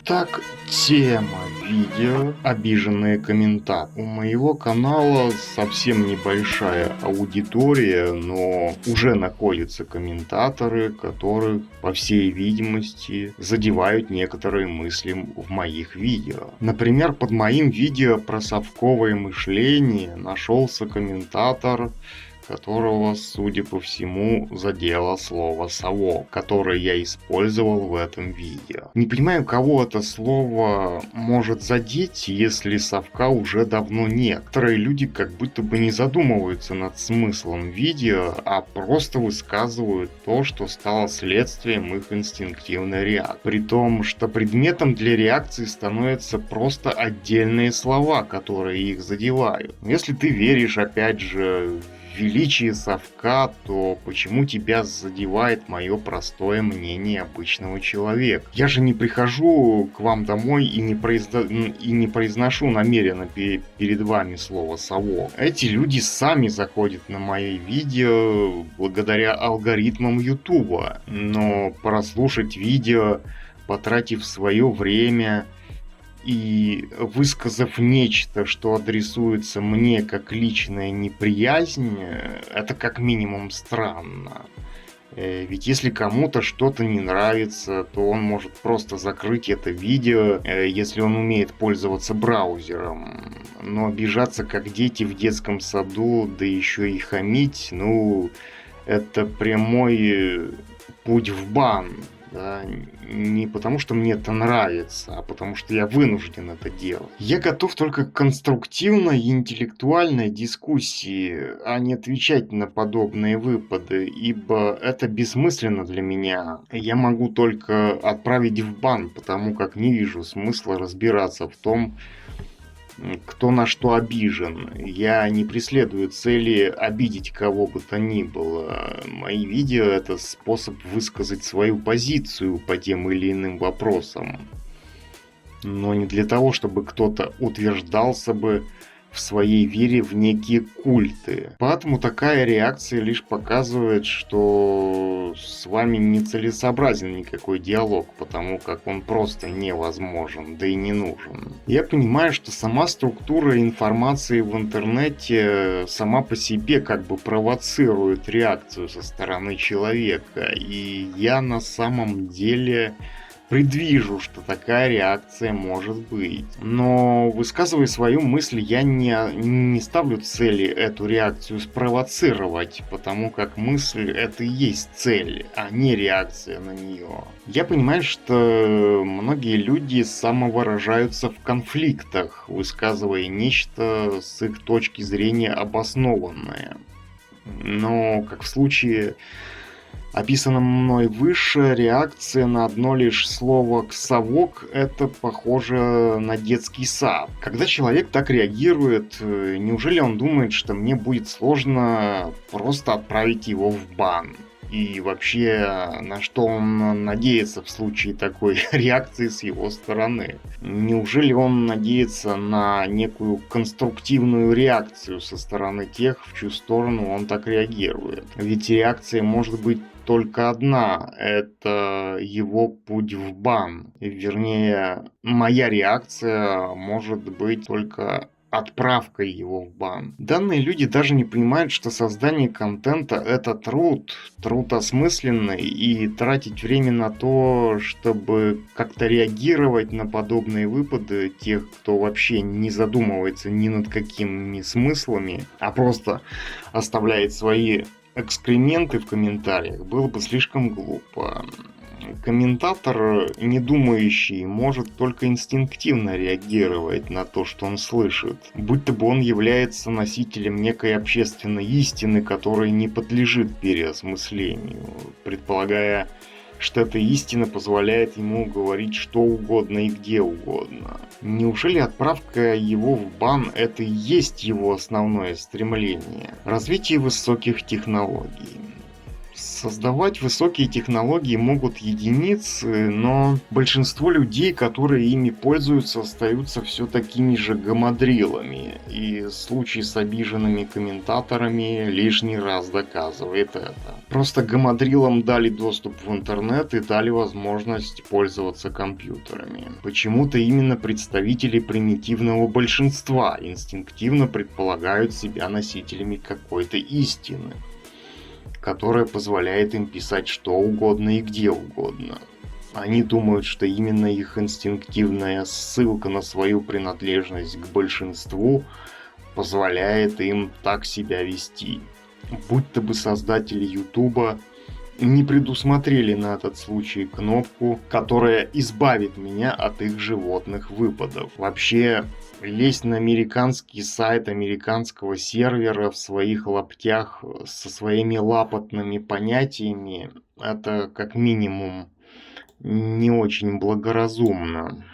Итак, тема видео «Обиженные комментаторы». У моего канала совсем небольшая аудитория, но уже находятся комментаторы, которые, по всей видимости, задевают некоторые мысли в моих видео. Например, под моим видео про совковое мышление нашелся комментатор, которого, судя по всему, задело слово «совок», которое я использовал в этом видео. Не понимаю, кого это слово может задеть, если совка уже давно нет. Некоторые люди как будто бы не задумываются над смыслом видео, а просто высказывают то, что стало следствием их инстинктивной реакции. При том, что предметом для реакции становятся просто отдельные слова, которые их задевают. Если ты веришь, опять же, величие совка, то почему тебя задевает мое простое мнение обычного человека? Я же не прихожу к вам домой и не произношу намеренно перед вами слово «совок». Эти люди сами заходят на мои видео благодаря алгоритмам Ютуба, но прослушать видео, потратив свое время и высказав нечто, что адресуется мне как личная неприязнь, это как минимум странно. Ведь если кому-то что-то не нравится, то он может просто закрыть это видео, если он умеет пользоваться браузером. Но обижаться как дети в детском саду, да еще и хамить, это прямой путь в бан. Да, не потому, что мне это нравится, а потому, что я вынужден это делать. Я готов только к конструктивной и интеллектуальной дискуссии, а не отвечать на подобные выпады, ибо это бессмысленно для меня. Я могу только отправить в бан, потому как не вижу смысла разбираться в том, кто на что обижен. Я не преследую цели обидеть кого бы то ни было. Мои видео — это способ высказать свою позицию по тем или иным вопросам. Но не для того, чтобы кто-то утверждался бы в своей вере в некие культы. Поэтому такая реакция лишь показывает, что с вами нецелесообразен никакой диалог, потому как он просто невозможен, да и не нужен. Я понимаю, что сама структура информации в интернете сама по себе как бы провоцирует реакцию со стороны человека, и я на самом деле предвижу, что такая реакция может быть. Но, высказывая свою мысль, я не ставлю цели эту реакцию спровоцировать, потому как мысль — это и есть цель, а не реакция на нее. Я понимаю, что многие люди самовыражаются в конфликтах, высказывая нечто с их точки зрения обоснованное. Но, как в случае, описанном мной выше, реакция на одно лишь слово «совок» — это похоже на детский сад. Когда человек так реагирует, неужели он думает, что мне будет сложно просто отправить его в бан? И вообще, на что он надеется в случае такой реакции с его стороны? Неужели он надеется на некую конструктивную реакцию со стороны тех, в чью сторону он так реагирует? Ведь реакция может быть только одна — это его путь в бан. Вернее, моя реакция может быть только отправкой его в бан. Данные люди даже не понимают, что создание контента — это труд осмысленный, и тратить время на то, чтобы как-то реагировать на подобные выпады тех, кто вообще не задумывается ни над какими смыслами, а просто оставляет свои экскременты в комментариях, было бы слишком глупо. Комментатор, не думающий, может только инстинктивно реагировать на то, что он слышит, будто бы он является носителем некой общественной истины, которая не подлежит переосмыслению, предполагая, что эта истина позволяет ему говорить что угодно и где угодно. Неужели отправка его в бан — это и есть его основное стремление? Развитие высоких технологий. Создавать высокие технологии могут единицы, но большинство людей, которые ими пользуются, остаются все такими же гамадрилами. И случай с обиженными комментаторами лишний раз доказывает это. Просто гамадрилам дали доступ в интернет и дали возможность пользоваться компьютерами. Почему-то именно представители примитивного большинства инстинктивно предполагают себя носителями какой-то истины, которая позволяет им писать что угодно и где угодно. Они думают, что именно их инстинктивная ссылка на свою принадлежность к большинству позволяет им так себя вести. Будто бы создатели Ютуба не предусмотрели на этот случай кнопку, которая избавит меня от их животных выпадов. Вообще, лезть на американский сайт американского сервера в своих лаптях со своими лапотными понятиями, это как минимум не очень благоразумно.